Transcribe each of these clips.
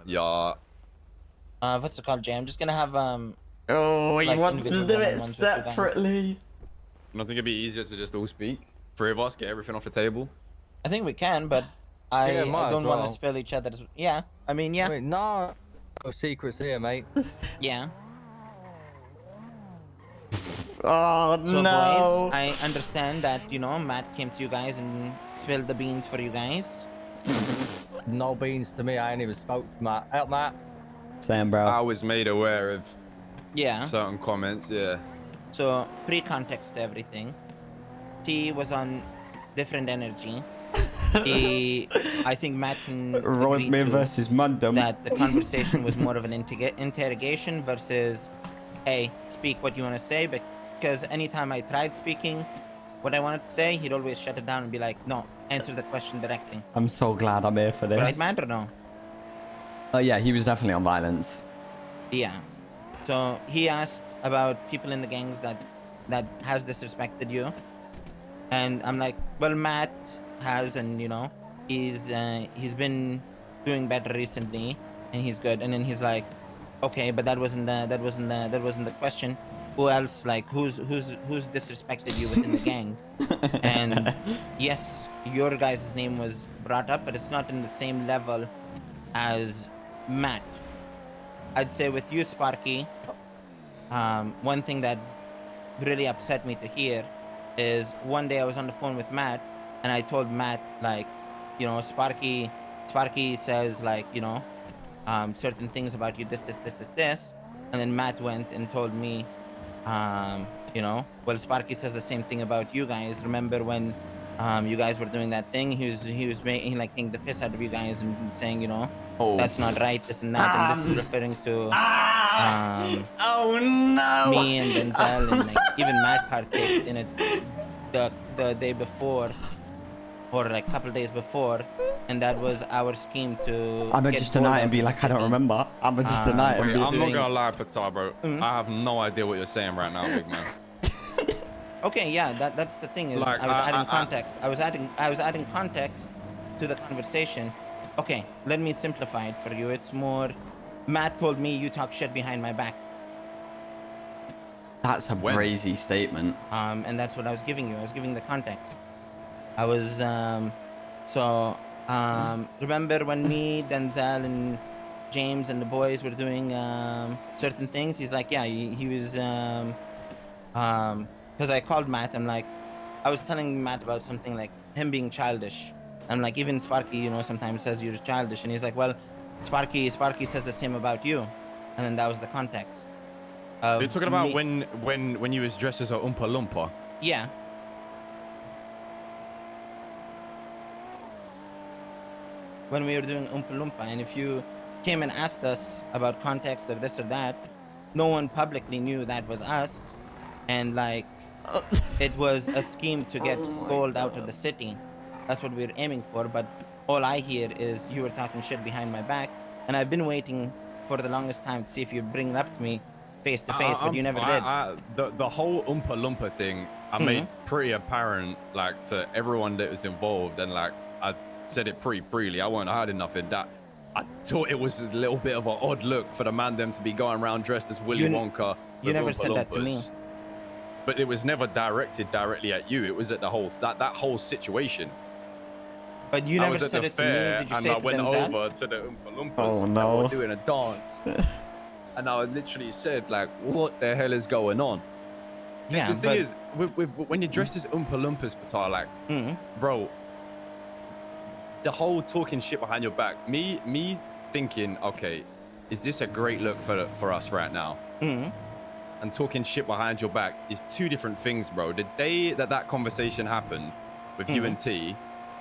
Yeah. What's it called, Jay? I'm just gonna have Oh, he like, wants to individual do it one-on-ones with you guys. separately. You don't think it'd be easier to just all speak? Three of us, get everything off the table? I think we can, but I don't want to spill each other's. Yeah, I mean, yeah. Wait, no secrets here, mate. Yeah. Oh, So, no. boys, I understand that, you know, Matt came to you guys and spilled the beans for you guys. No beans to me. I ain't even spoke to Matt. Help, Matt. Sam, bro. I was made aware of Yeah. certain comments, yeah. So, pre-context to everything. T was on different energy. I think Matt can agree Rodman to versus Mundum. that the conversation was more of an interrogation versus, hey, speak what you want to say. Because anytime I tried speaking what I wanted to say, he'd always shut it down and be like, no, answer the question directly. I'm so glad I'm here for this. Right, Matt, or no? Oh, yeah, he was definitely on violence. Yeah. So he asked about people in the gangs that has disrespected you. And I'm like, well, Matt has, and you know, he's been doing better recently, and he's good. And then he's like, okay, but that wasn't the question. Who else? Like, who's disrespected you within the gang? And yes, your guys' name was brought up, but it's not in the same level as Matt. I'd say with you, Sparky, one thing that really upset me to hear is one day I was on the phone with Matt, and I told Matt, like, you know, Sparky says, like, you know, certain things about you, this, and then Matt went and told me, you know, well, Sparky says the same thing about you guys. Remember when you guys were doing that thing? He was making, like, taking the piss out of you guys and saying, you know, that's not right, this and that, and this is referring to oh no, me and Denzel, and like even Matt partaked in it the day before, or like a couple days before, and that was our scheme to. I'm gonna just deny it and be like, I don't remember. I'm gonna just deny it and Wait, be. I'm not gonna lie, Patar, bro. I have no idea what you're saying right now, big man. Okay, yeah, that's the thing is, Like, I was adding context. I was adding context to the conversation. Okay, let me simplify it for you. It's more, Matt told me you talk shit behind my back. That's a crazy statement. And that's what I was giving you. I was giving the context. I was remember when me, Denzel, and James and the boys were doing certain things? He's like, yeah, he was because I called Matt. I'm like, I was telling Matt about something like him being childish. I'm like, even Sparky, you know, sometimes says you're childish, and he's like, well, Sparky says the same about you, and then that was the context. You're talking about when you was dressed as a Oompa Loompa? Yeah. When we were doing Oompa Loompa, and if you came and asked us about context or this or that, no one publicly knew that was us, and like, it was a scheme to get gold out of the city. That's what we were aiming for, but all I hear is you were talking shit behind my back, and I've been waiting for the longest time to see if you bring it up to me face to face, but you never did. The whole Oompa Loompa thing, I made pretty apparent, like, to everyone that was involved, and like, I said it pretty freely. I wasn't hiding nothing. That I thought it was a little bit of an odd look for the man them to be going around dressed as Willy Wonka. You never Oompa said that to me. But it was never directed directly at you. It was at the whole that whole situation. But you never said it to me. Did you say it to went Denzel? over to the Oompa Loompas. Oh no! And we're doing a dance, and I literally said, like, "What the hell is going on?" Yeah. The thing is, when you're dressed as Oompa Loompas, Patar, like, bro, the whole talking shit behind your back. Me thinking, okay, is this a great look for us right now? And talking shit behind your back is two different things, bro. The day that conversation happened with you and T,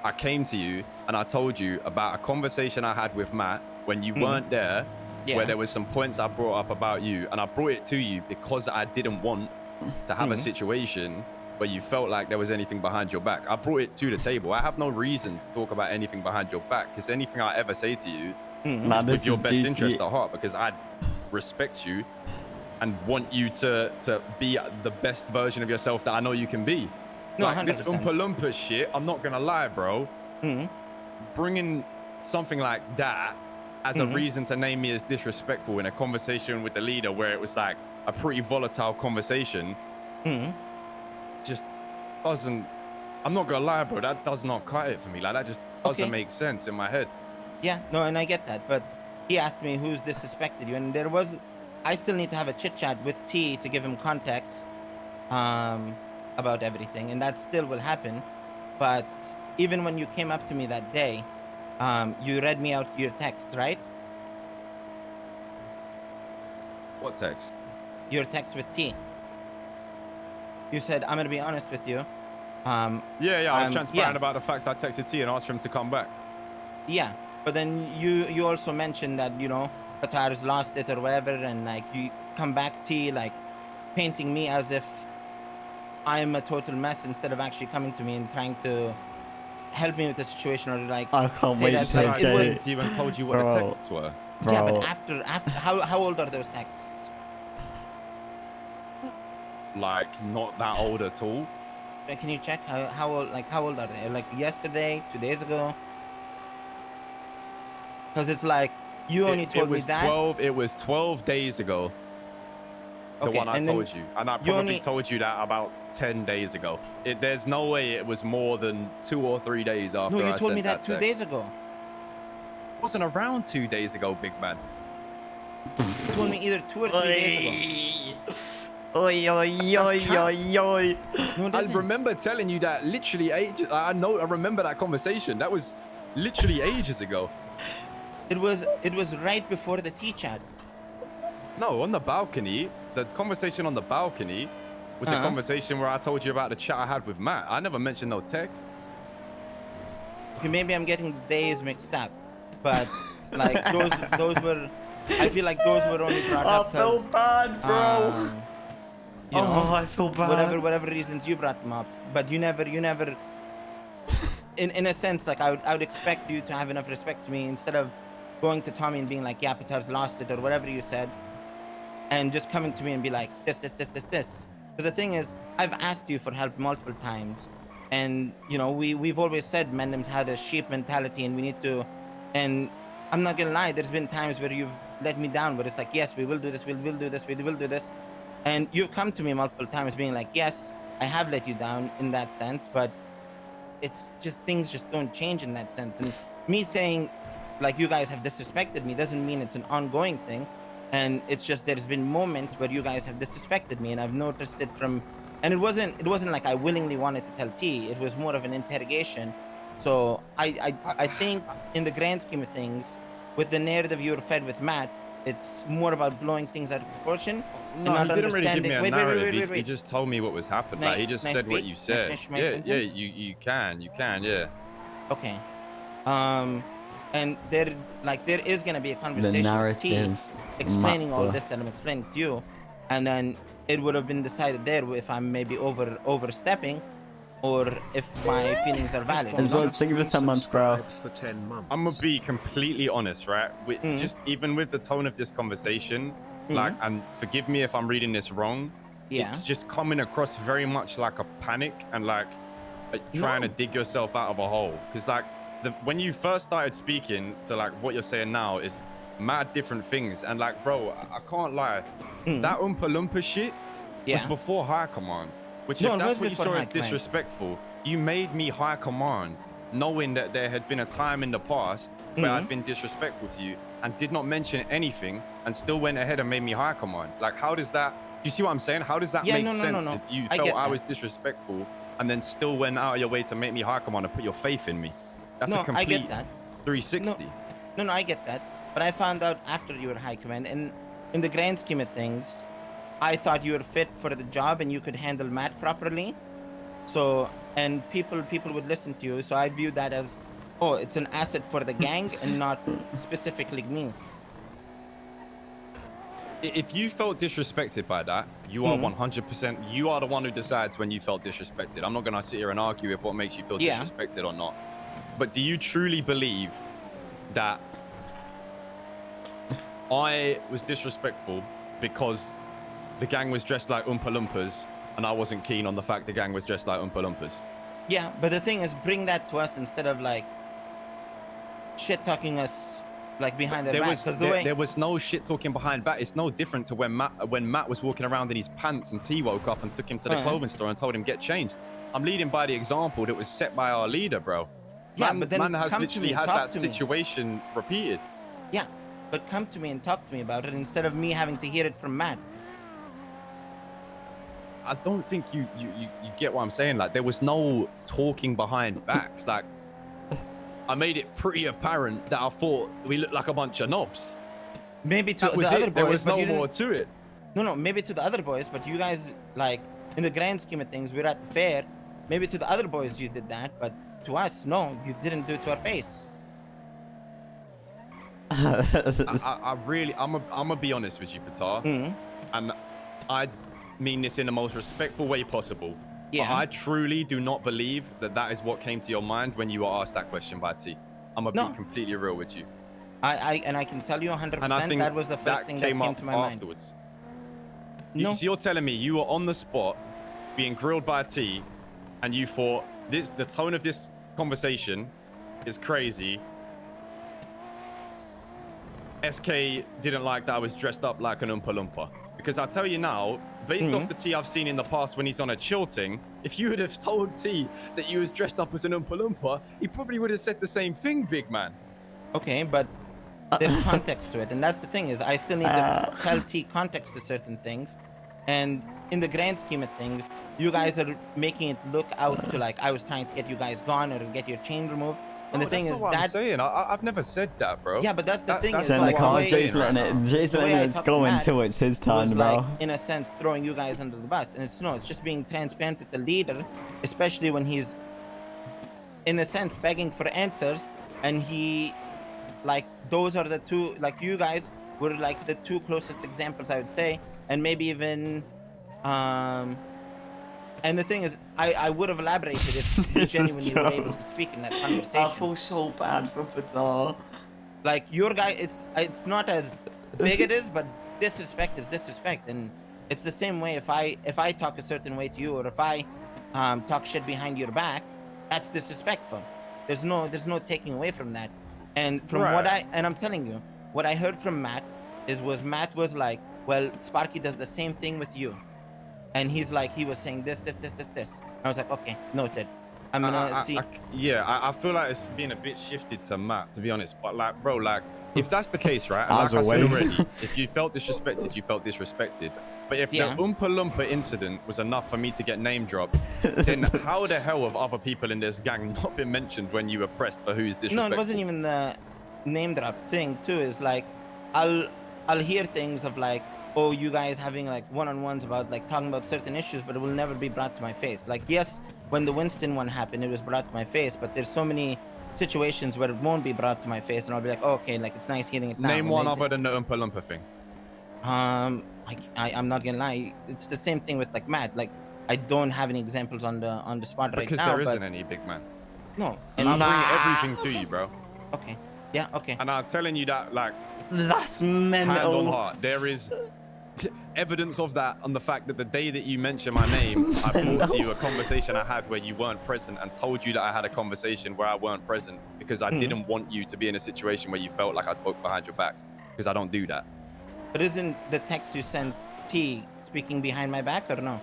I came to you and I told you about a conversation I had with Matt when you weren't there, where there was some points I brought up about you, and I brought it to you because I didn't want to have a situation where you felt like there was anything behind your back. I brought it to the table. I have no reason to talk about anything behind your back, because anything I ever say to you is with your best interest at heart, because I respect you and want you to be the best version of yourself that I know you can be. No, like 100%. This Oompa Loompa shit, I'm not gonna lie, bro. Bringing something like that as a reason to name me as disrespectful in a conversation with the leader where it was like a pretty volatile conversation, just doesn't. I'm not gonna lie, bro. That does not cut it for me. Like that just doesn't make sense in my head. Yeah, no, and I get that, but he asked me who's disrespected you, and I still need to have a chit chat with T to give him context about everything, and that still will happen. But even when you came up to me that day, you read me out your text, right? What text? Your text with T. You said, I'm gonna be honest with you. I was transparent about the fact I texted T and asked for him to come back. Yeah, but then you also mentioned that, you know, Patar's lost it or whatever, and like you come back T, like painting me as if I'm a total mess instead of actually coming to me and trying to help me with the situation, or like I can't say wait that, to like, say it it. was, Even told you what the Bro. texts were. yeah, Bro. but after how old are those texts? Like not that old at all. Can you check how old are they? Like yesterday, 2 days ago? Because it's like you only told me that. It was 12 days ago. The Okay, one I and then told you, and I you probably only- told you that about 10 days ago. There's no way it was more than 2 or 3 days after. No, you I told me sent that 2 text. days ago. It wasn't around 2 days ago, big man. You told me either 2 or 3 days ago. Oi, oi, oi, oi, oi. No, it I isn't. remember telling you that literally ages. I remember that conversation. That was literally ages ago. It was right before the T chat. No, on the balcony. The conversation on the balcony was a conversation where I told you about the chat I had with Matt. I never mentioned no texts. Okay, maybe I'm getting the days mixed up, but like those were. I feel like those were only brought I up. feel bad, bro. You know, I feel bad. whatever reasons you brought them up, but you never. In a sense, like I would expect you to have enough respect to me instead of going to Tommy and being like, yeah, Patar's lost it or whatever you said, and just coming to me and be like this. Because the thing is, I've asked you for help multiple times, and you know we've always said Mendham's had a sheep mentality, and we need to. And I'm not gonna lie, there's been times where you've let me down, where it's like, yes, we will do this, we will do this. And you've come to me multiple times being like, yes, I have let you down in that sense, but it's just things just don't change in that sense. And me saying like you guys have disrespected me doesn't mean it's an ongoing thing. And it's just there's been moments where you guys have disrespected me, and I've noticed it from, and it wasn't like I willingly wanted to tell T. It was more of an interrogation. So I think in the grand scheme of things, with the narrative you were fed with Matt, it's more about blowing things out of proportion. No, and he didn't really give me a narrative. Wait. He just told me what was happening. Like, he just said what you said. Finish my Yeah, sentence? you can, yeah. Okay. And there is gonna be a conversation with T narrative explaining all mapper. this that I'm explaining to you, and then it would have been decided there if I'm maybe overstepping, or if my feelings are valid. As well, thank you for the 10 months, bro. For 10 months. I'm gonna be completely honest, right? Just even with the tone of this conversation, like, and forgive me if I'm reading this wrong. Yeah. It's just coming across very much like a panic and like trying to dig yourself out of a hole. Because like when you first started speaking to like what you're saying now is mad different things. And like, bro, I can't lie. That Oompa Loompa shit was before high command. Which No, if it that's was what you before saw high as command. disrespectful, you made me high command, knowing that there had been a time in the past where I'd been disrespectful to you and did not mention anything and still went ahead and made me high command. Like, how does that, do you see what I'm saying? How does that make sense no. if you I felt get I that. was disrespectful and then still went out of your way to make me high command and put your faith in me? That's a No, I complete get that. 360. No, I get that. But I found out after you were high command, and in the grand scheme of things, I thought you were fit for the job and you could handle Matt properly. So, and people would listen to you. So I viewed that as, oh, it's an asset for the gang and not specifically me. If you felt disrespected by that, you are 100%, you are the one who decides when you felt disrespected. I'm not going to sit here and argue with what makes you feel disrespected or not. But do you truly believe that I was disrespectful because the gang was dressed like Oompa Loompas and I wasn't keen on the fact the gang was dressed like Oompa Loompas? Yeah, but the thing is, bring that to us instead of like shit talking us like behind their There back. was 'Cause the way there was no shit talking behind back. It's no different to when Matt was walking around in his pants and T woke up and took him to the Uh-huh. clothing store and told him get changed. I'm leading by the example that was set by our leader, bro. Yeah, but then man has come to literally me, had talk that to me. situation repeated. Yeah, but come to me and talk to me about it instead of me having to hear it from Matt. I don't think you get what I'm saying. Like there was no talking behind backs. Like I made it pretty apparent that I thought we looked like a bunch of knobs. Maybe to That was the it. other There boys, was but no you didn't. more to it. No, maybe to the other boys, but you guys, like, in the grand scheme of things, we're at the fair. Maybe to the other boys you did that, but to us, no, you didn't do it to our face. I really, I'm gonna be honest with you, Patar, Mhm. and I mean this in the most respectful way possible. Yeah. But I truly do not believe that that is what came to your mind when you were asked that question by T. I'm gonna No. be completely real with you, And I can tell you 100% and I think that was the first thing that came up to my mind. afterwards. No. So you're telling me you were on the spot, being grilled by T, and you thought the tone of this conversation is crazy. SK didn't like that I was dressed up like an Oompa Loompa. Because I tell you now, based off the T I've seen in the past when he's on a chill thing, if you would have told T that you was dressed up as an Oompa Loompa, he probably would have said the same thing, big man. Okay, but there's context to it, and that's the thing is I still need to tell T context to certain things, and in the grand scheme of things, you guys are making it look out to like I was trying to get you guys gone or get your chain removed, and No, the thing that's is not what I'm that saying. I've never said that, bro. yeah, but that's the thing is Send the like, car, the way- Jay's letting it. Jay's the way letting I it talked to go Matt until it's his turn, was bro. like, in a sense, throwing you guys under the bus, and it's just being transparent with the leader, especially when he's, in a sense, begging for answers, and he, like, those are the two, like, you guys were like the two closest examples, I would say, and maybe even, and the thing is, I would have elaborated if you This is genuinely were able Joe. to speak in that I conversation. feel so bad for Patar. Like your guy, it's not as big it is, but disrespect is disrespect, and it's the same way if I talk a certain way to you, or if I talk shit behind your back, that's disrespectful. There's no taking away from that. And from what I'm telling you, what I heard from Matt Matt was like, well, Sparky does the same thing with you, and he's like he was saying this. I was like, okay, noted. I'm gonna see. I feel like it's been a bit shifted to Matt, to be honest. But like, bro, like, if that's the case, right? And As like I said always. already, if you felt disrespected, you felt disrespected. But if Yeah. the Oompa Loompa incident was enough for me to get name dropped, then how the hell have other people in this gang not been mentioned when you were pressed for who's disrespectful? No, it wasn't even the name drop thing too. Is like I'll hear things of like, oh, you guys having like one-on-ones about like talking about certain issues, but it will never be brought to my face. Like, yes, when the Winston one happened, it was brought to my face, but there's so many situations where it won't be brought to my face, and I'll be like, oh, okay, like it's nice hearing it now. Name And one then other than the Oompa Loompa thing. I'm not gonna lie, it's the same thing with like Matt. Like, I don't have any examples on the spot right Because now. there isn't but any, big man. no, And I and bring everything to you, bro. okay, yeah, okay. And I'm telling you that, like, That's hand on mental. heart, there is evidence of that on the fact that the day that you mentioned my name, I brought to you a conversation I had where you weren't present and told you that I had a conversation where I weren't present because I didn't want you to be in a situation where you felt like I spoke behind your back, because I don't do that. But isn't the text you sent T speaking behind my back or no?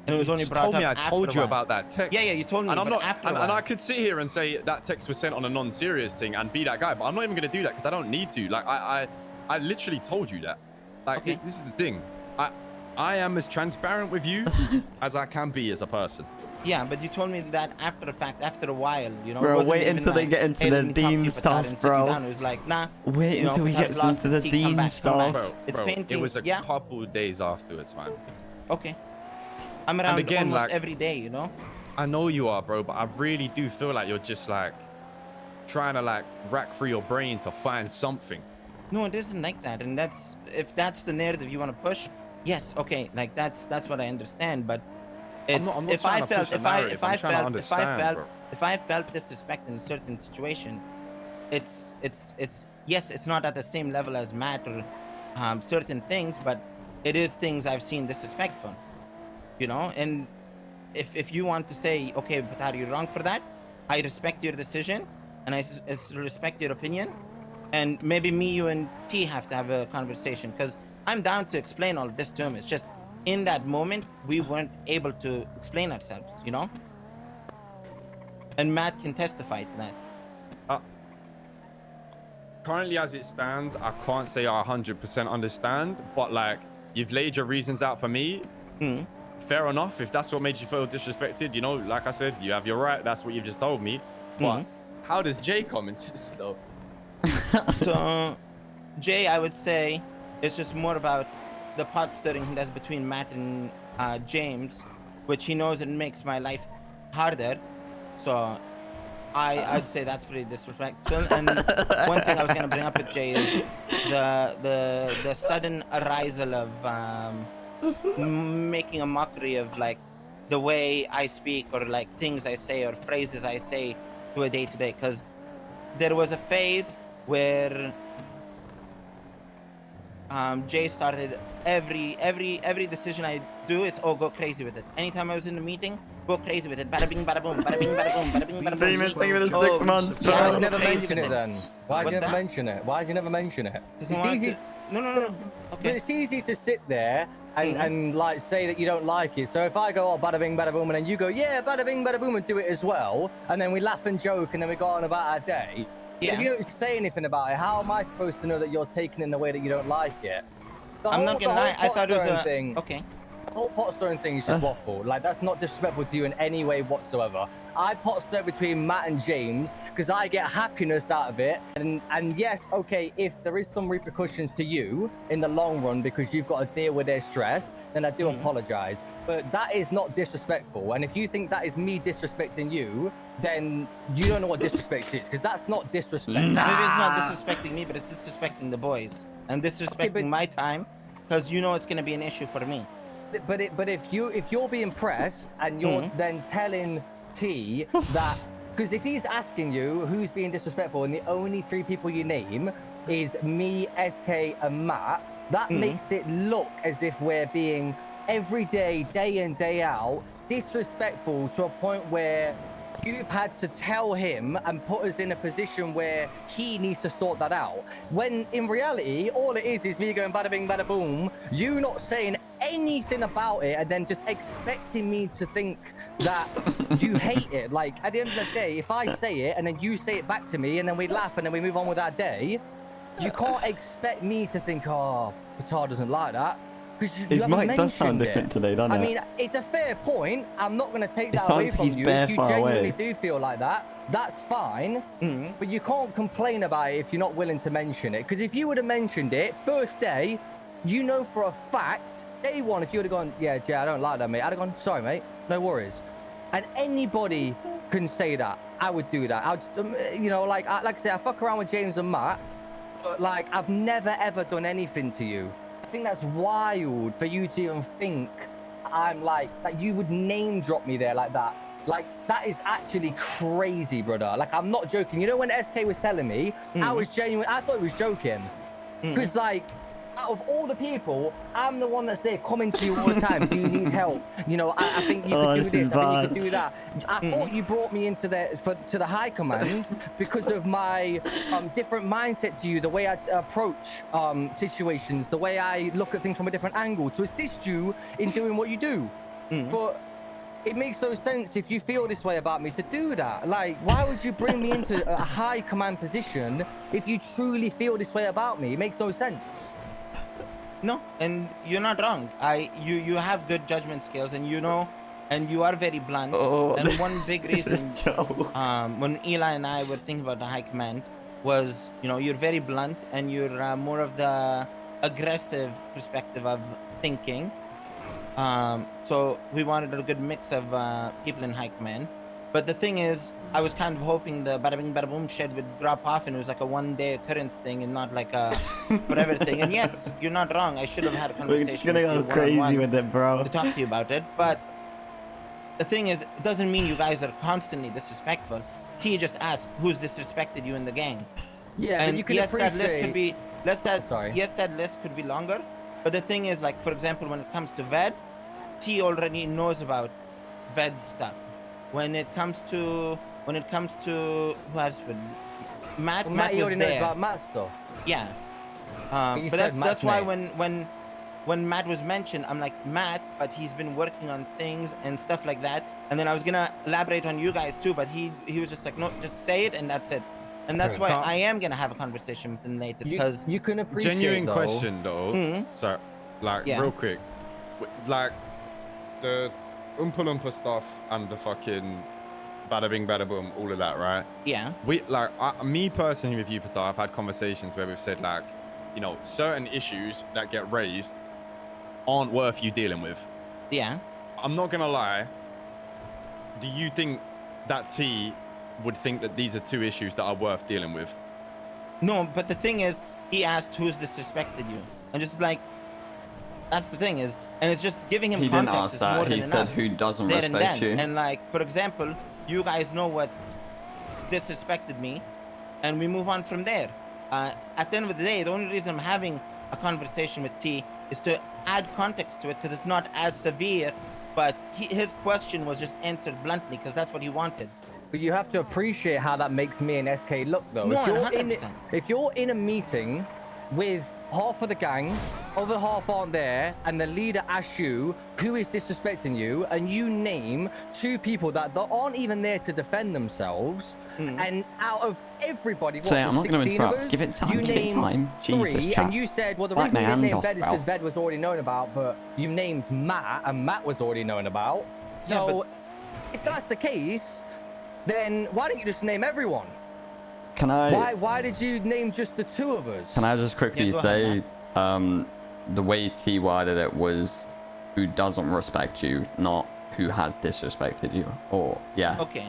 And it was only You brought told up me I after told a you while. about that text. Yeah, you told me. And I'm but not, after a and while. I could sit here and say that text was sent on a non-serious thing and be that guy, but I'm not even going to do that because I don't need to. Like, I literally told you that. Like, Okay. this is the thing. I am as transparent with you as I can be as a person. Yeah, but you told me that after the fact, after a while, you know. Bro, it wasn't wait even until they like, get into hey, the let me talk to Dean you, Patar, stuff, and sit you bro. down. It was like, nah. Wait you know, until he Patar's gets lost into the T, come Dean back, come stuff. back. Bro, It's bro, painting. it was a yeah. couple of days afterwards, man. Okay. I'm around again, almost like- every day, you know. I know you are, bro, but I really do feel like you're just like trying to like rack through your brain to find something. No, it isn't like that, and if that's the narrative you want to push, yes, okay, like that's what I understand, but it's I'm not if trying I to felt push a narrative, I'm trying to understand, bro. if I felt disrespect in a certain situation, it's yes, it's not at the same level as Matt or certain things, but it is things I've seen disrespectful, you know. And if you want to say, okay, Patar, you're wrong for that, I respect your decision and I respect your opinion. And maybe me, you, and T have to have a conversation because I'm down to explain all of this to him. It's just in that moment we weren't able to explain ourselves, you know. And Matt can testify to that. Currently, as it stands, I can't say I 100% understand, but like you've laid your reasons out for me. Fair enough. If that's what made you feel disrespected, you know, like I said, you have your right. That's what you've just told me. But how does Jay come into this though? So, Jay, I would say it's just more about the pot stirring that's between Matt and James, which he knows it makes my life harder. So, I'd say that's pretty disrespectful. And one thing I was gonna bring up with Jay is the sudden arisal of making a mockery of like the way I speak or like things I say or phrases I say to a day-to-day. Because there was a phase where Jay started every decision I do is go crazy with it. Anytime I was in a meeting, go crazy with it. Bada bing, bada boom, bada bing, bada boom, bada bing, bada boom. Been missing for 6 months, yeah, Why bro. did you never crazy mention with it it. then? Why did What's you never that? mention it? Why did you never mention it? Because It's easy. No. But Okay. it's easy to sit there and like say that you don't like it. So if I go, oh, bada bing, bada boom, and then you go, yeah, bada bing, bada boom, and do it as well, and then we laugh and joke, and then we go on about our day. Yeah. If you don't say anything about it, how am I supposed to know that you're taking it in the way that you don't like it? I'm not gonna lie. I thought it was a thing. okay. The whole pot stirring thing is just waffle. Like, that's not disrespectful to you in any way whatsoever. I pot stir between Matt and James because I get happiness out of it. And yes, okay, if there is some repercussions to you in the long run because you've got to deal with their stress, then I do apologize. But that is not disrespectful. And if you think that is me disrespecting you, then you don't know what disrespect is, because that's not disrespect. Maybe it's not disrespecting me, but it's disrespecting the boys and disrespecting my time because you know it's gonna be an issue for me. But if you're being pressed and you're then telling T that, because if he's asking you who's being disrespectful and the only three people you name is me, SK, and Matt, that makes it look as if we're being every day in, day out, disrespectful to a point where you've had to tell him and put us in a position where he needs to sort that out. When in reality, all it is me going bada bing, bada boom, you not saying anything about it and then just expecting me to think that you hate it. Like, at the end of the day, if I say it and then you say it back to me and then we laugh and then we move on with our day, you can't expect me to think, oh, Patar doesn't like that. His mic does sound different today, doesn't it? I mean, it's a fair point. I'm not going to take that sounds away like from he's you. bare If you far genuinely away. do feel like that, that's fine. But you can't complain about it if you're not willing to mention it. Because if you would have mentioned it first day, you know for a fact, day one, if you would have gone, yeah, Jay, I don't like that, mate. I'd have gone, sorry, mate, no worries. And anybody can say that. I would do that. I would, you know, like I say, I fuck around with James and Matt, but like I've never ever done anything to you. I think that's wild for you to even think I'm like that. You would name drop me there like that. Like, that is actually crazy, brother. Like, I'm not joking. You know, when SK was telling me, I was genuine. I thought he was joking. Because, like, out of all the people, I'm the one that's there coming to you all the time. Do you need help? You know, I think you could do this. I think you could do that. I thought you brought me into to the high command because of my different mindset to you, the way I approach situations, the way I look at things from a different angle to assist you in doing what you do. But it makes no sense if you feel this way about me to do that. Like, why would you bring me into a high command position if you truly feel this way about me? It makes no sense. No, and you're not wrong. You have good judgment skills, and you know, and you are very blunt. And one big reason, when Eli and I were thinking about the high command, was, you know, you're very blunt and you're more of the aggressive perspective of thinking. So we wanted a good mix of people in high command. But the thing is, I was kind of hoping the bada bing bada boom shed would drop off and it was like a one-day occurrence thing and not like a forever thing. And yes, you're not wrong. I should have had a conversation. We're just gonna go crazy with it, bro. To talk to you about it. But the thing is, it doesn't mean you guys are constantly disrespectful. T just asked who's disrespected you in the gang. Yeah, And but you can yes, appreciate... that list could be Sorry. yes, that list could be longer. But the thing is, like, for example, when it comes to Ved, T already knows about Ved stuff. When it comes to who else would Matt Well, Matt, you was already knows there. about Matt stuff. Yeah. You But said that's Matt's why name. when Matt was mentioned, I'm like, Matt, but he's been working on things and stuff like that. And then I was gonna elaborate on you guys too, but he was just like, no, just say it and that's it. And that's why I am gonna have a conversation with him later because You can appreciate Genuine though, question though. So, like, Yeah. real quick, like the Oompa Loompa stuff and the fucking bada bing, bada boom, all of that, right? Yeah. We like me personally with you, Patar, I've had conversations where we've said like, you know, certain issues that get raised aren't worth you dealing with. Yeah. I'm not gonna lie. Do you think that T would think that these are two issues that are worth dealing with? No, but the thing is, he asked who's disrespected you, and just like, that's the thing is, and it's just giving him He didn't context ask is more that. than He said enough. who doesn't There and respect then. you. And like, for example, you guys know what disrespected me, and we move on from there. At the end of the day, the only reason I'm having a conversation with T is to add context to it because it's not as severe, but his question was just answered bluntly because that's what he wanted. but you have to appreciate how that makes me and SK look though. No, If you're in a meeting with half of the gang, other half aren't there, and the leader asks you who is disrespecting you, and you name two people that aren't even there to defend themselves, and out of everybody, what, So, I'm not going gonna to interrupt. Give it time, you give it named time. Jesus, three, chat. and you said, well, the Bite reason you my didn't name hand Ved is off, because bro. Ved was already known about, but you named Matt, and Matt was already known about. Yeah, So, if that's the case, then why don't you just name everyone? Can I? Why did you name just the two of us? Can I just quickly Yeah, go ahead, say, the way T worded it was, who doesn't respect you, not who has disrespected you. Or yeah. Okay.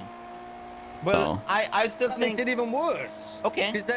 Well, So- I still That think makes it even worse. okay, Because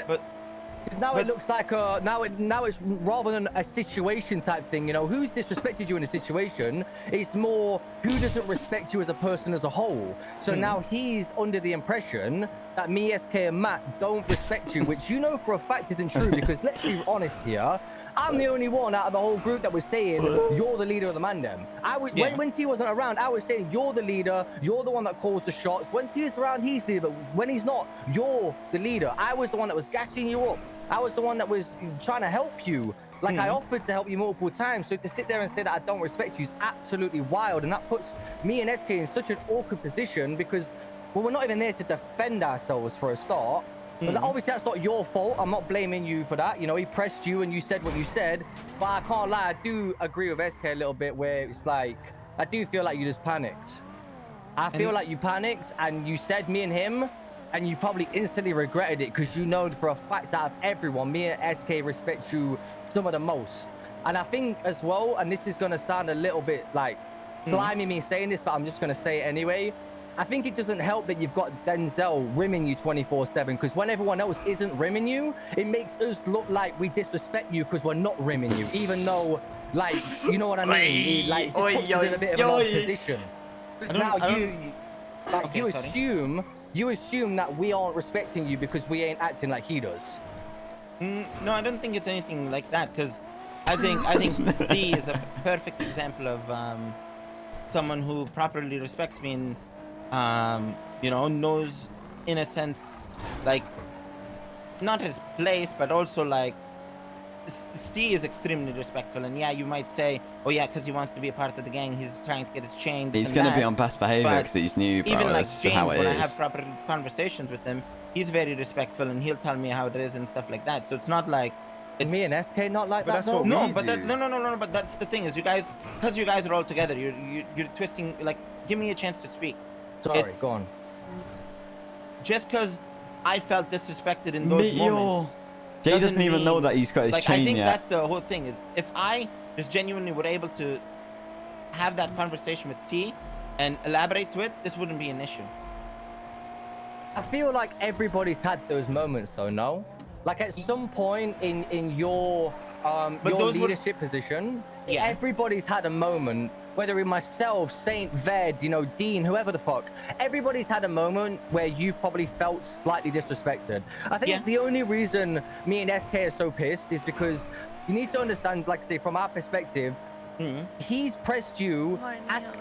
now but- it looks like now it's rather than a situation type thing, you know, who's disrespected you in a situation, it's more who doesn't respect you as a person as a whole. So now he's under the impression that me, SK, and Matt don't respect you, which you know for a fact isn't true, because let's be honest here, I'm the only one out of the whole group that was saying you're the leader of the mandem. I was when T wasn't around, I was saying you're the leader, you're the one that calls the shots. When T is around, he's the leader. But when he's not, you're the leader. I was the one that was gassing you up. I was the one that was trying to help you. Like I offered to help you multiple times. So to sit there and say that I don't respect you is absolutely wild, and that puts me and SK in such an awkward position because well, we're not even there to defend ourselves for a start. But obviously that's not your fault. I'm not blaming you for that. You know, he pressed you and you said what you said. But I can't lie, I do agree with SK a little bit where it's like, I do feel like you just panicked. I feel like you panicked and you said me and him, and you probably instantly regretted it because you know for a fact out of everyone, me and SK respect you some of the most. And I think as well, and this is going to sound a little bit like slimy me saying this, but I'm just going to say it anyway. I think it doesn't help that you've got Denzel rimming you 24/7, because when everyone else isn't rimming you, it makes us look like we disrespect you because we're not rimming you, even though, like, you know what I mean? Like, it just puts us in a bit of an odd position. Because now you assume that we aren't respecting you because we ain't acting like he does. No, I don't think it's anything like that because I think Steve is a perfect example of someone who properly respects me and you know, knows in a sense like not his place, but also like Steve is extremely respectful. And yeah, you might say, oh yeah, because he wants to be a part of the gang, he's trying to get his chain. He's gonna be on best behavior because he's new, bro. Even like That's James, how it when I is. have proper conversations with him, he's very respectful and he'll tell me how it is and stuff like that. So it's not like it's Me and SK not like But that that's though? what no, we but do. no. But that's the thing is, you guys, because you guys are all together, you're twisting. Like, give me a chance to speak. Sorry, go on. Just because I felt disrespected in those Meteor. moments. Jay doesn't even know mean- that he's got his Like, I chain think yet. that's the whole thing is, if I just genuinely were able to have that conversation with T and elaborate to it, this wouldn't be an issue. I feel like everybody's had those moments though, no? Like at some point in your But your those were- leadership position, Yeah. everybody's had a moment, whether it myself, Saint, Ved, you know, Dean, whoever the fuck, everybody's had a moment where you've probably felt slightly disrespected. I think Yeah. the only reason me and SK are so pissed is because you need to understand, like I say, from our perspective, He's pressed you,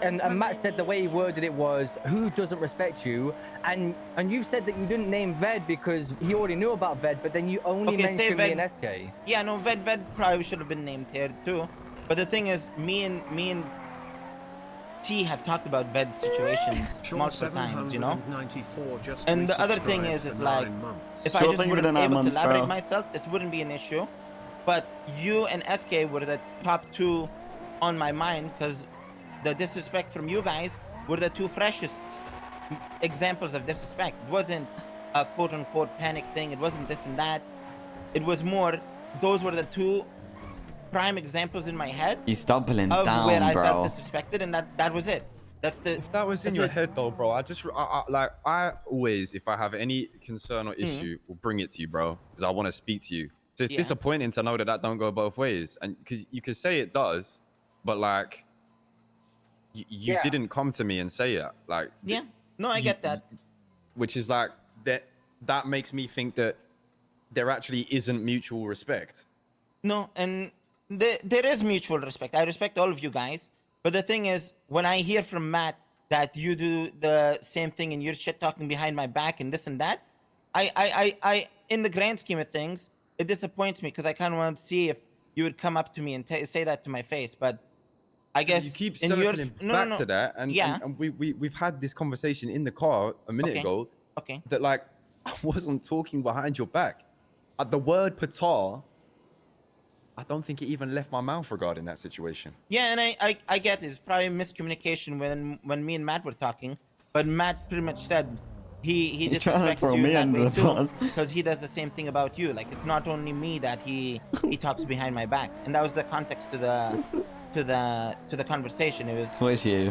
and Matt said the way he worded it was, who doesn't respect you? And you said that you didn't name Ved because he already knew about Ved, but then you only Okay, say mentioned me Ved. and SK. Yeah, no, Ved probably should have been named here too. But the thing is, me and T have talked about Ved situations multiple times, you know. And the other thing is like, if I Sure just thing wouldn't within 9 able to months, elaborate bro. myself, this wouldn't be an issue. But you and SK were the top two on my mind because the disrespect from you guys were the two freshest examples of disrespect. It wasn't a quote unquote panic thing. It wasn't this and that. It was more, those were the two prime examples in my head He's doubling of down, where I bro. felt disrespected, and that was it. That's the. If that was in your head though, bro, I always, if I have any concern or issue, will bring it to you, bro, because I want to speak to you. So it's disappointing to know that don't go both ways, and because you could say it does, but like you didn't come to me and say it, like No, I get that. Which is like that makes me think that there actually isn't mutual respect. No, and there is mutual respect. I respect all of you guys. But the thing is, when I hear from Matt that you do the same thing and you're shit talking behind my back and this and that, I in the grand scheme of things, it disappoints me because I kind of want to see if you would come up to me and say that to my face. But I guess you keep in yours, circling back to that, and we've had this conversation in the car a minute ago. Okay. That like I wasn't talking behind your back. The word Patar, I don't think it even left my mouth regarding that situation. Yeah, and I get it. It's probably miscommunication when me and Matt were talking. But Matt pretty much said he disrespects you in that way too, because he does the same thing about you. Like, it's not only me that he talks behind my back, and that was the context to the conversation. It was you.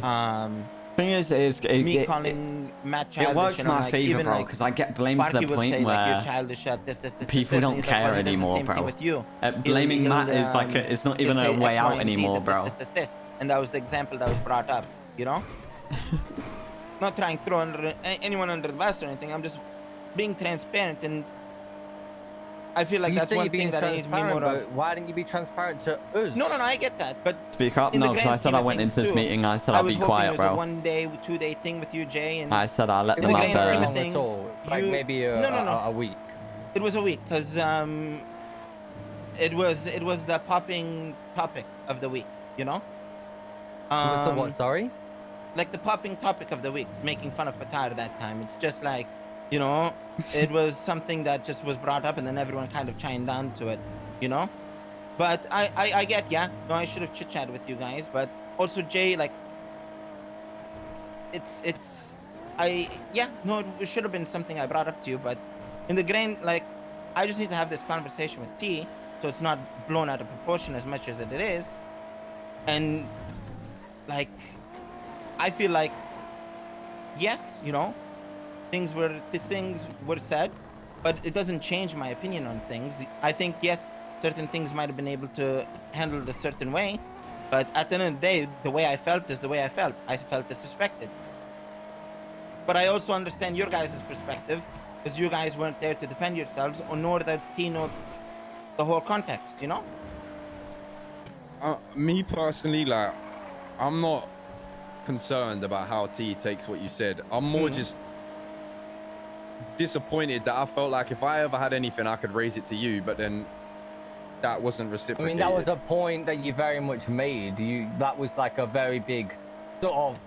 Thing is me calling Matt childish. It works in my like, favor, even bro, like because I get blamed Sparky to the will point say, where like, you're childish at this, people and don't he's care like, well, he does the anymore, same thing bro. with you. Blaming He'll, Matt is like it's not even he'll a say way X, out Y, and Z, anymore, this, bro. This. And that was the example that was brought up, you know? Not trying to throw anyone under the bus or anything. I'm just being transparent, and I feel like that's one thing that I need to be more of. Why didn't you be transparent to us? No, I get that, but Speak up, no, because I said I went into this meeting. I said I'll be quiet, bro. I was hoping it was a 1 day, 2 day thing with you, Jay, and I said I'll let in them the have grand scheme of their. things, like maybe a week. It was a week because it was the popping topic of the week, you know. It was the what? Sorry. Like the popping topic of the week, making fun of Patar that time. It's just like, you know, it was something that just was brought up, and then everyone kind of chimed down to it, you know. But I get, no, I should have chit chatted with you guys, but also Jay, like, it should have been something I brought up to you, but in the grand, like, I just need to have this conversation with T, so it's not blown out of proportion as much as it is, and like, I feel like, yes, you know, things were said, but it doesn't change my opinion on things. I think, yes, certain things might have been able to handle it a certain way, but at the end of the day, the way I felt is the way I felt. I felt disrespected. But I also understand your guys' perspective, because you guys weren't there to defend yourselves, or nor does T know the whole context, you know? Me personally, like, I'm not concerned about how T takes what you said. I'm more just disappointed that I felt like if I ever had anything, I could raise it to you, but then that wasn't reciprocated. I mean, that was a point that you very much made. That was like a very big sort of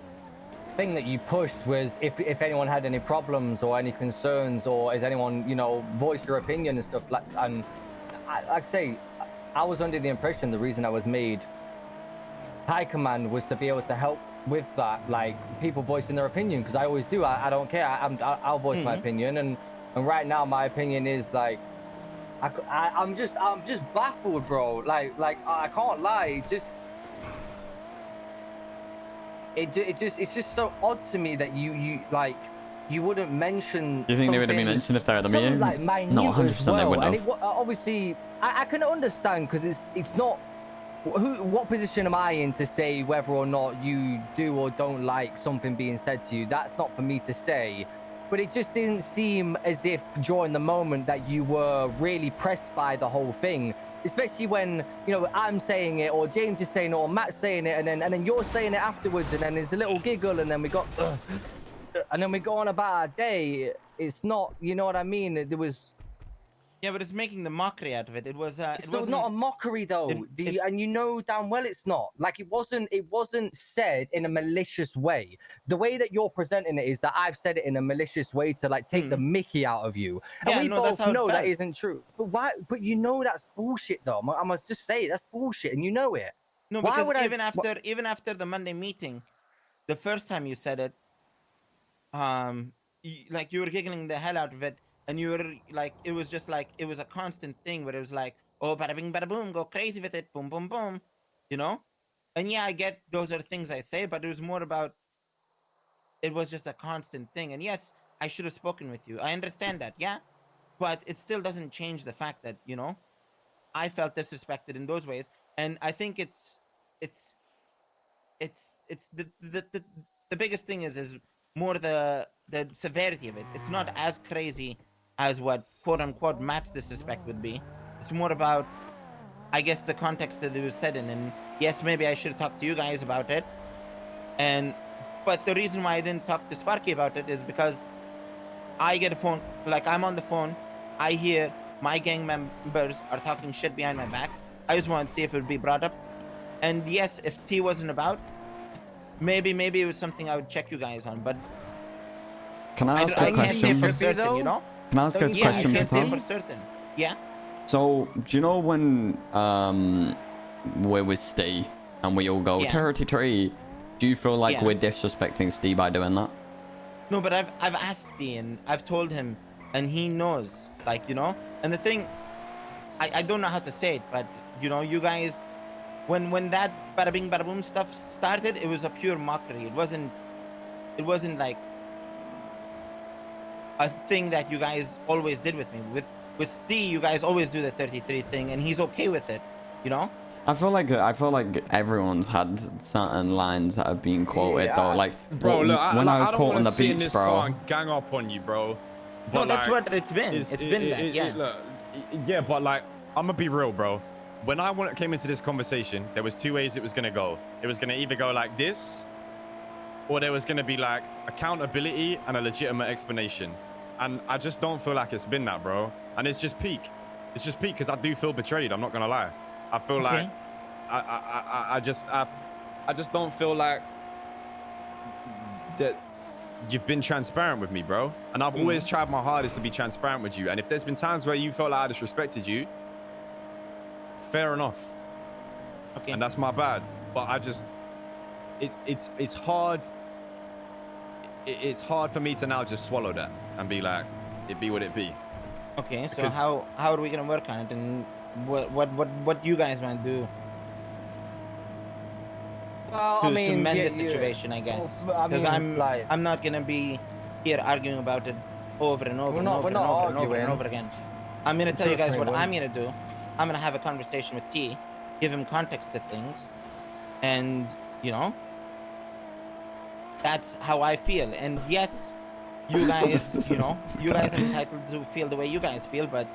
thing that you pushed, was if anyone had any problems or any concerns, or is anyone, you know, voice your opinion and stuff like. And like I say, I was under the impression the reason I was made high command was to be able to help with that, like people voicing their opinion, because I always do. I don't care. I'll voice my opinion, and right now my opinion is like, I'm just baffled, bro. Like I can't lie. It's just so odd to me that you wouldn't mention. Do you think they would have been mentioned if they were at the meeting? Like minute Not 100%. as well. They wouldn't have. have. Obviously, I can understand, because it's not. What position am I in to say whether or not you do or don't like something being said to you? That's not for me to say. But it just didn't seem as if during the moment that you were really pressed by the whole thing. especially when I'm saying it or James is saying it or Matt's saying it, and then you're saying it afterwards, and then there's a little giggle, and then we got, and then we go on about our day. It's not, you know what I mean? There was. Yeah, but it's making the mockery out of it. It was. It's still not a mockery though. And you know damn well it's not. Like it wasn't said in a malicious way. The way that you're presenting it is that I've said it in a malicious way to like take the mickey out of you. And Yeah, we no, that's both how it know that felt. isn't true. But why? But you know that's bullshit though. I must just say that's bullshit, and you know it. No, Why because would even after the Monday meeting, the first time you said it, like you were giggling the hell out of it, and you were like, it was just like it was a constant thing where it was like, oh, bada bing, bada boom, go crazy with it, boom, boom, boom, you know. And yeah, I get those are things I say, but it was more about it was just a constant thing. And yes, I should have spoken with you. I understand that, yeah, but it still doesn't change the fact that I felt disrespected in those ways, and I think it's the biggest thing is more the severity of it. It's not as crazy as what quote unquote Matt's disrespect would be. It's more about, I guess, the context that it was said in. And yes, maybe I should have talked to you guys about it. But the reason why I didn't talk to Sparky about it is because I get a phone, like I'm on the phone, I hear my gang members are talking shit behind my back. I just wanted to see if it would be brought up. And yes, if T wasn't about, maybe it was something I would check you guys on, but Can I ask I a can't say question? for certain, you know? Can I ask a Yeah, I question, can't say Patar? for certain. Yeah? So, do you know when we're with Steve and we all go Yeah. 33? Do you feel like Yeah. we're disrespecting Steve by doing that? No, but I've asked T and I've told him, and he knows, like, And the thing, I don't know how to say it, but, you guys, when that bada bing bada boom stuff started, it was a pure mockery. It wasn't like a thing that you guys always did with me. With Steve, you guys always do the 33 thing, and he's okay with it, I feel like everyone's had certain lines that have been quoted though. Like, Bro, look, when I was don't caught wanna on the sit in beach, this bro. car and gang up on you, bro. No, But, that's like, what it's been. It's been that, yeah. Look, yeah, but like, I'm gonna be real, bro. When I came into this conversation, there was two ways it was gonna go. It was gonna either go like this, or there was gonna be like accountability and a legitimate explanation. And I just don't feel like it's been that, bro. And it's just peak. It's just peak because I do feel betrayed. I'm not gonna lie. I feel like I just don't feel like that you've been transparent with me, bro. And I've always tried my hardest to be transparent with you. And if there's been times where you felt like I disrespected you, fair enough. Okay. And that's my bad. But I just, it's hard. It's hard for me to now just swallow that and be like, it be what it be. Okay, so Because- how are we gonna work on it, and what you guys want to do Well, to, I mean, to mend yeah, the situation, I guess? Well, I Because mean, like- I'm not gonna be here arguing about it over and over We're and not- over we're and not over and over and arguing. over again. I'm gonna tell you guys what Certainly I'm gonna do. I'm gonna have a conversation with T, give him context to things, and that's how I feel. And yes, you guys, you guys are entitled to feel the way you guys feel, but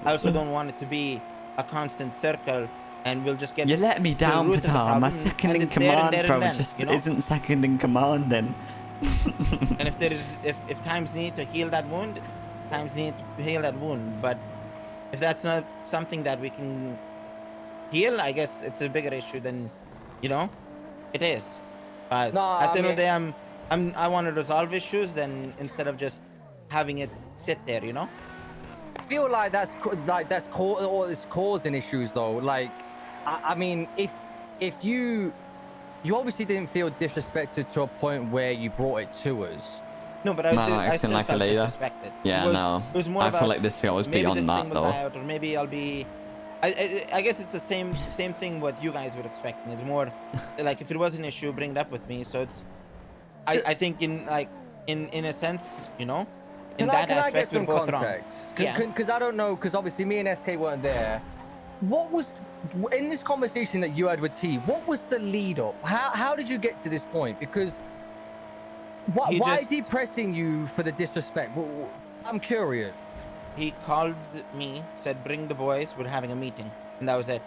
I also don't want it to be a constant circle, and we'll just get. You let me to the down, root of the Patar. My problem, second and in it's there and command, there and bro. then, It just you know? isn't second in command then. And if times need to heal that wound, times need to heal that wound. But if that's not something that we can heal, I guess it's a bigger issue than, it is. But No, at the end I of the day, I want to resolve issues then instead of just having it sit there, I feel like that's causing issues though. Like, I mean, if you obviously didn't feel disrespected to a point where you brought it to us. No, but No, no, I acting still like a felt leader. disrespected. Yeah, no. It was more I about feel like this goes maybe beyond this that thing will though. die out, or maybe I'll be. I guess it's the same thing what you guys were expecting. It's more like if it was an issue, bring it up with me. So it's. I think in a sense, in that aspect we're both wrong. Yeah. Because I don't know, because obviously me and SK weren't there. What was in this conversation that you had with T? What was the lead up? How did you get to this point? Because why is he pressing you for the disrespect? I'm curious. He called me, said, "Bring the boys. We're having a meeting." and that was it.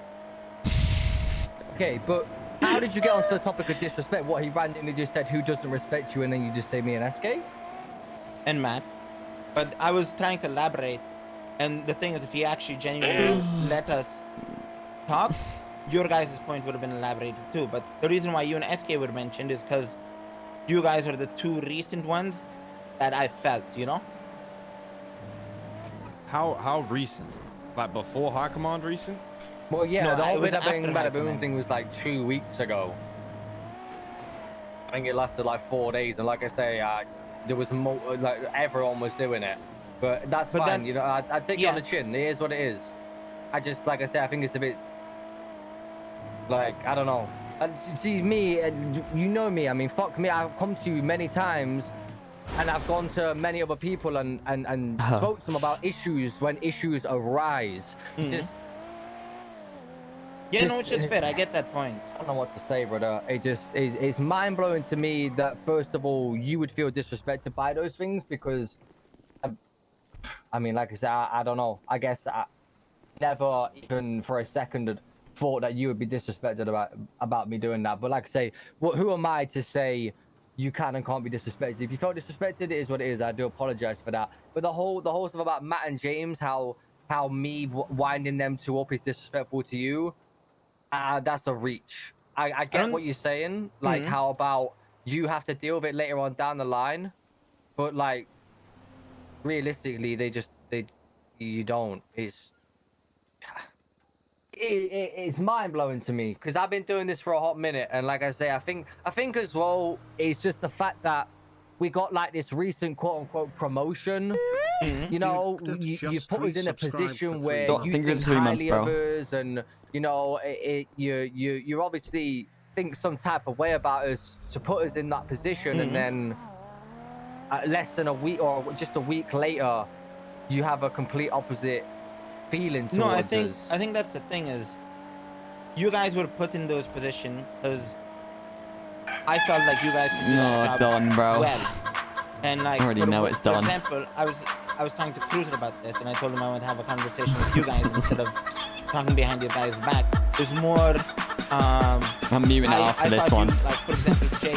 Okay, but how did you get onto the topic of disrespect? What, he randomly just said who doesn't respect you, and then you just say me and SK? And Matt. But I was trying to elaborate, and the thing is, if he actually genuinely let us talk, your guys' point would have been elaborated too. But the reason why you and SK were mentioned is because you guys are the two recent ones that I felt, you know? How recent? Like before High Command recent? Well, yeah, No, the it whole was bit of after bada High boom Command. thing was like 2 weeks ago. I think it lasted like 4 days, and like I say, there was like everyone was doing it. But that's But fine, then- you know. I take you on yeah. the chin. It is what it is. I just, like I say, I think it's a bit like, I don't know. And see me, you know me. I mean, fuck me. I've come to you many times, and I've gone to many other people and spoke to them about issues when issues arise. Just Yeah, no, Just- which is fair. I get that point. I don't know what to say, brother. It just is. It's mind blowing to me that first of all you would feel disrespected by those things because, I mean, like I said, I don't know. I guess I never even for a second thought that you would be disrespected about me doing that. But like I say, who am I to say you can and can't be disrespected? If you felt disrespected, it is what it is. I do apologize for that. But the whole stuff about Matt and James, how me winding them two up is disrespectful to you. That's a reach. I get what you're saying. Like, how about you have to deal with it later on down the line, but like, realistically, you don't. It's mind blowing to me because I've been doing this for a hot minute, and like I say, I think as well, it's just the fact that we got like this recent quote unquote promotion. You know, you put us in a position where I you think think it's 3 months, highly bro. of us, and you know, you obviously think some type of way about us to put us in that position, and then less than a week or just a week later, you have a complete opposite feeling towards No, us. I think that's the thing is, you guys were put in those positions because I felt like you guys could do that job done, bro. well. And like, I already know it's for done. example, I was talking to Cruiser about this, and I told him I want to have a conversation with you guys instead of talking behind your guys' back. There's more. I'm muting it after this thought one. You, like, for example, Jay,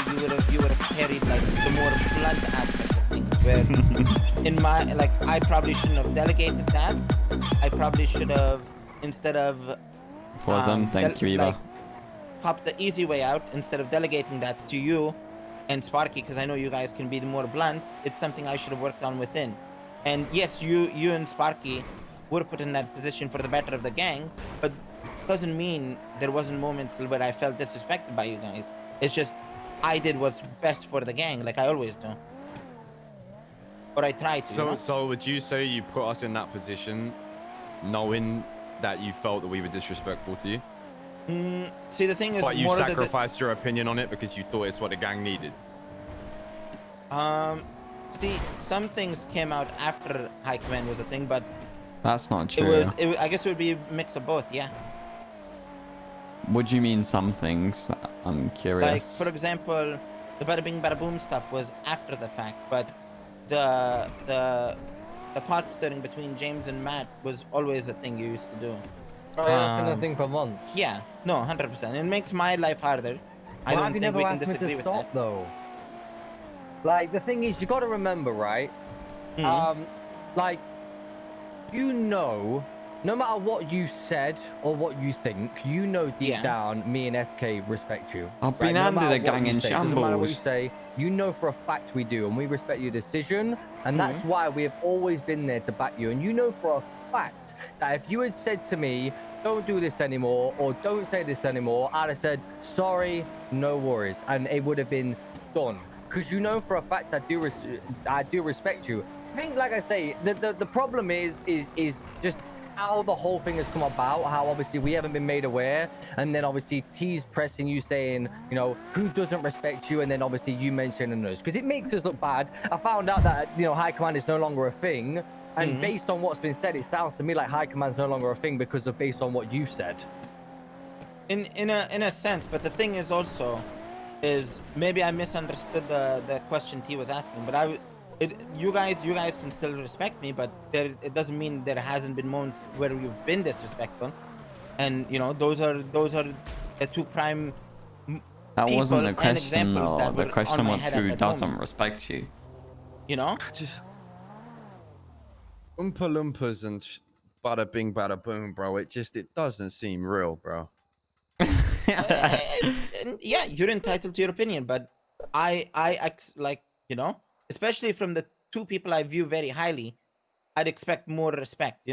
you would have carried like the more blunt aspect of things. Where in my like, I probably shouldn't have delegated that. I probably should have, instead of Thank you, Eva. like, pop the easy way out instead of delegating that to you and Sparky, because I know you guys can be more blunt. It's something I should have worked on within. And yes, you and Sparky were put in that position for the better of the gang, but doesn't mean there wasn't moments where I felt disrespected by you guys. It's just I did what's best for the gang, like I always do. Or I try to. So, you know? so would you say you put us in that position, knowing that you felt that we were disrespectful to you, See, the thing is, but you more sacrificed your opinion on it because you thought it's what the gang needed? See, some things came out after High Command was a thing, but That's not it true. was. I guess it would be a mix of both. Yeah. What do you mean some things? I'm curious. Like, for example, the bada bing bada boom stuff was after the fact, but the pot stirring between James and Matt was always a thing you used to do. Oh, yeah, that's been a thing for months. Yeah, no, 100%. It makes my life harder. I Why don't have you think never we can asked me disagree to with stop that. though? Like, the thing is, you got to remember, right? Like, you know, no matter what you said or what you think, you know deep Yeah. down, me and SK respect you. I've been No under matter the what gang you in say, doesn't matter what you shambles. say, you know for a fact we do, and we respect your decision, and that's why we have always been there to back you. And you know for a fact that if you had said to me, don't do this anymore, or don't say this anymore, I'd have said, sorry, no worries, and it would have been done. Because you know for a fact I do respect you. I think, like I say, the problem is just how the whole thing has come about, how obviously we haven't been made aware, and then obviously T's pressing you saying, you know, who doesn't respect you, and then obviously you mentioning us, because it makes us look bad. I found out that, you know, High Command is no longer a thing, and based on what's been said, it sounds to me like High Command's no longer a thing because of based on what you've said. In a sense, but the thing is also, is maybe I misunderstood the question T was asking, but you guys can still respect me, but it doesn't mean there hasn't been moments where you've been disrespectful. and those are the two prime That wasn't the people and question, examples though. that The were question on my was head at who that doesn't moment. respect you. I just Oompa Loompas and bada bing bada boom, bro. It doesn't seem real, bro. And yeah, you're entitled to your opinion, but like, especially from the two people I view very highly, I'd expect more respect,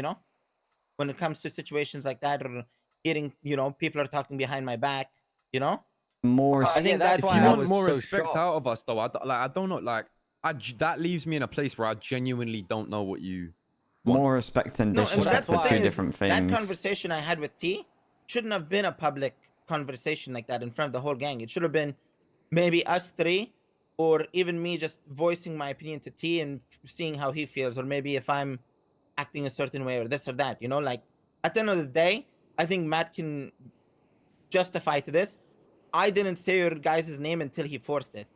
when it comes to situations like that, or hearing, people are talking behind my back, More. I think that's If why you I want was more so respect shocked. out of us, though, I don't know. Like, that leaves me in a place where I genuinely don't know what you want. More respect and No, and disrespect that's are the two thing is different that things. conversation I had with T shouldn't have been a public conversation like that in front of the whole gang. It should have been maybe us three, or even me just voicing my opinion to T and seeing how he feels, or maybe if I'm acting a certain way or this or that. Like at the end of the day, I think Matt can justify to this. I didn't say your guys' name until he forced it.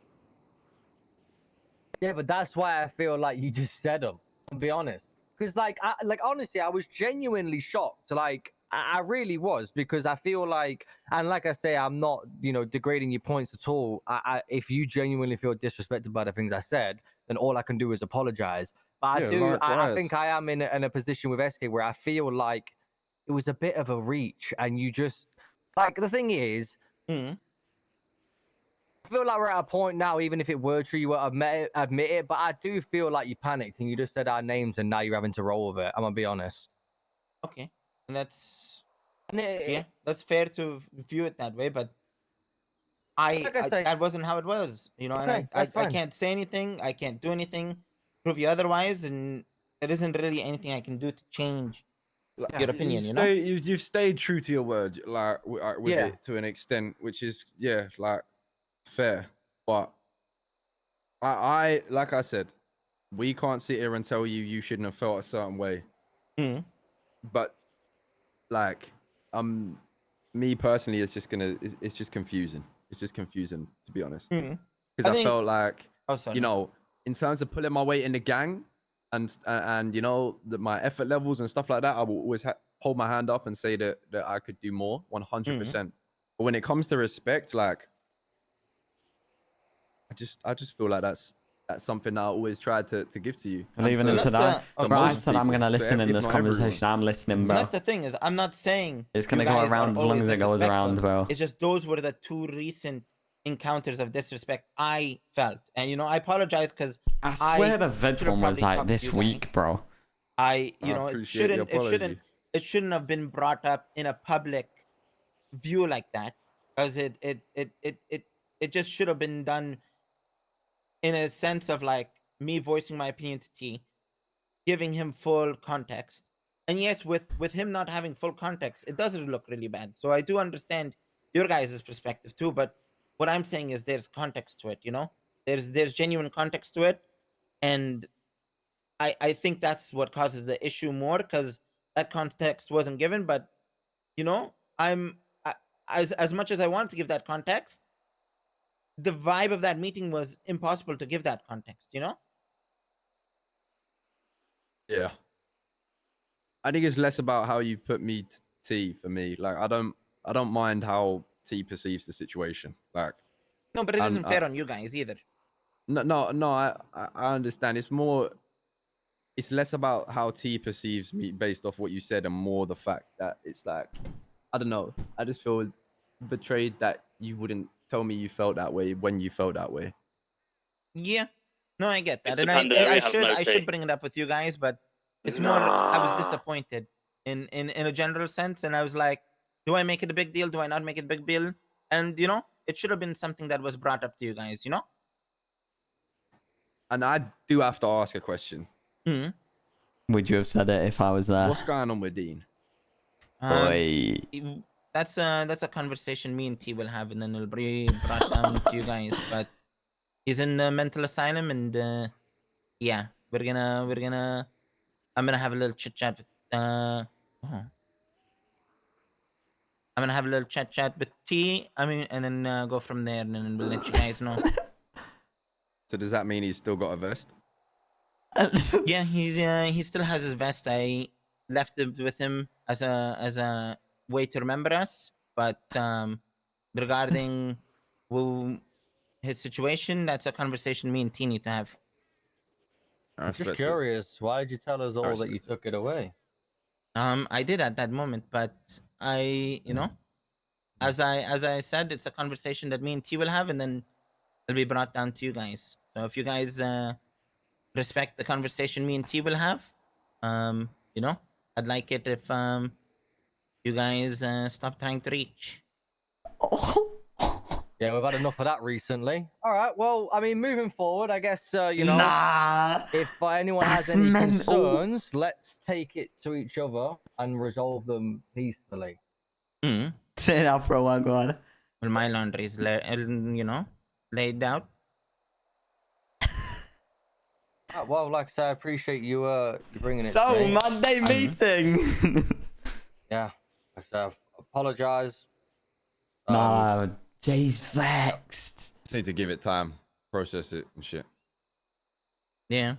Yeah, but that's why I feel like you just said them. To be honest, because honestly, I was genuinely shocked. Like I really was, because I feel like, and like I say, I'm not degrading your points at all. If you genuinely feel disrespected by the things I said, then all I can do is apologize. But I think I am in a position with SK where I feel like it was a bit of a reach, and you just like the thing is. Mm-hmm. I feel like we're at a point now, even if it were true, you would admit it. But I do feel like you panicked and you just said our names, and now you're having to roll with it. I'm gonna be honest. Okay, and that's fair to view it that way, but Like I say, that wasn't how it was, and okay, I that's fine. can't say anything, I can't do anything, prove you otherwise, and there isn't really anything I can do to change Like, your opinion. you've stayed true to your word, like with Yeah. it to an extent, which is like fair. But I like I said, we can't sit here and tell you shouldn't have felt a certain way. Mhm. But like, me personally, it's just confusing. It's just confusing, to be honest, Mhm. because I think felt like, oh sorry. in terms of pulling my weight in the gang, and my effort levels and stuff like that, I will always hold my hand up and say that I could do more, 100%. But when it comes to respect, like, I just feel like that's something that I always tried to give to you. And And even to, into that, oh, bro, I most said I'm people, gonna listen in if this not everyone. conversation. I'm listening, and bro. that's the thing is, I'm not saying It's gonna you go guys around are as long always as it goes around, disrespectful. bro. It's just those were the two recent encounters of disrespect I felt, and I apologize because I swear the vid should have one was probably like talked to this you week, guys. bro. I it appreciate the apology. shouldn't have been brought up in a public view like that, because it just should have been done in a sense of like me voicing my opinion to T, giving him full context. And yes, with him not having full context, it does look really bad. So I do understand your guys' perspective too, but what I'm saying is there's context to it, there's genuine context to it, and I think that's what causes the issue more, because that context wasn't given. But I'm as much as I wanted to give that context, the vibe of that meeting was impossible to give that context. Yeah. I think it's less about how you put me T for me. Like, I don't mind how T perceives the situation. Like, No, but it and isn't fair on you guys either. no, I understand. It's less about how T perceives me based off what you said, and more the fact that it's like, I don't know. I just feel betrayed that you wouldn't tell me you felt that way when you felt that way. Yeah. No, I get that. Mr. And Pandari I has should no I tea. should bring it up with you guys, but it's more I was disappointed in a general sense, and I was like, do I make it a big deal? Do I not make it a big deal? And it should have been something that was brought up to you guys. And I do have to ask a question. Mhm. Would you have said it if I was there? What's going on with Dean? Boy. That's a conversation me and T will have, and then it'll be brought down to you guys. But he's in a mental asylum, and yeah, I'm gonna have a little chit chat with I'm gonna have a little chat with T. And then go from there, and then we'll let you guys know. So does that mean he's still got a vest? Yeah, he still has his vest. I left it with him as a way to remember us, but regarding his situation, that's a conversation me and T need to have. I I'm just respect it. curious. Why did you tell us all that you respect it. took it away? I did at that moment, but you know, as I said, it's a conversation that me and T will have, and then it'll be brought down to you guys. So if you guys respect the conversation me and T will have, you know, I'd like it if you guys stop trying to reach. Yeah, we've had enough of that recently. All right. Well, I mean, moving forward, I guess you know, Nah. if anyone has That's any mental. concerns, let's take it to each other and resolve them peacefully. Mm. Say that for a while, God. Well, my laundry is you know, laid out. Well, like I said, I appreciate you you bringing it. So, to me. Monday meeting. Yeah, like I said, I apologize. Nah, Jay's vexed. Just need to give it time, process it and shit. Yeah.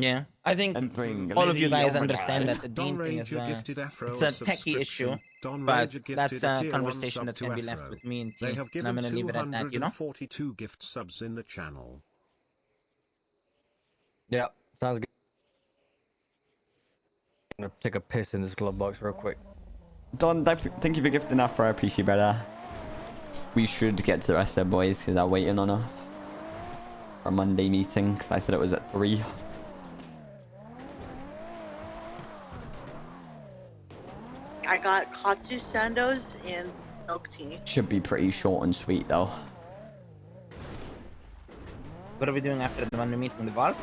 Yeah, I think Entering all of you guys Lily understand Overdrive. that the Dean thing is it's a techie issue, Don but Rager that's gifted a a tier 1 conversation sub that's to going to be left Afro. with me and T, They have and given I'm going to leave it at that, you know? 242 gift subs in the channel. Yeah, sounds good. I'm gonna take a piss in this glove box real quick. Don, thank you for gifting Afro. I appreciate it, brother. We should get to the rest of the boys because they're waiting on us for a Monday meeting because I said it was at 3. I got katsu sandos and milk tea. Should be pretty short and sweet though. What are we doing after the Monday meeting? The golf?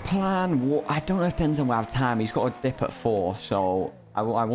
Plan. I don't know if Denzel will have time. He's got a dip at 4, so I won't.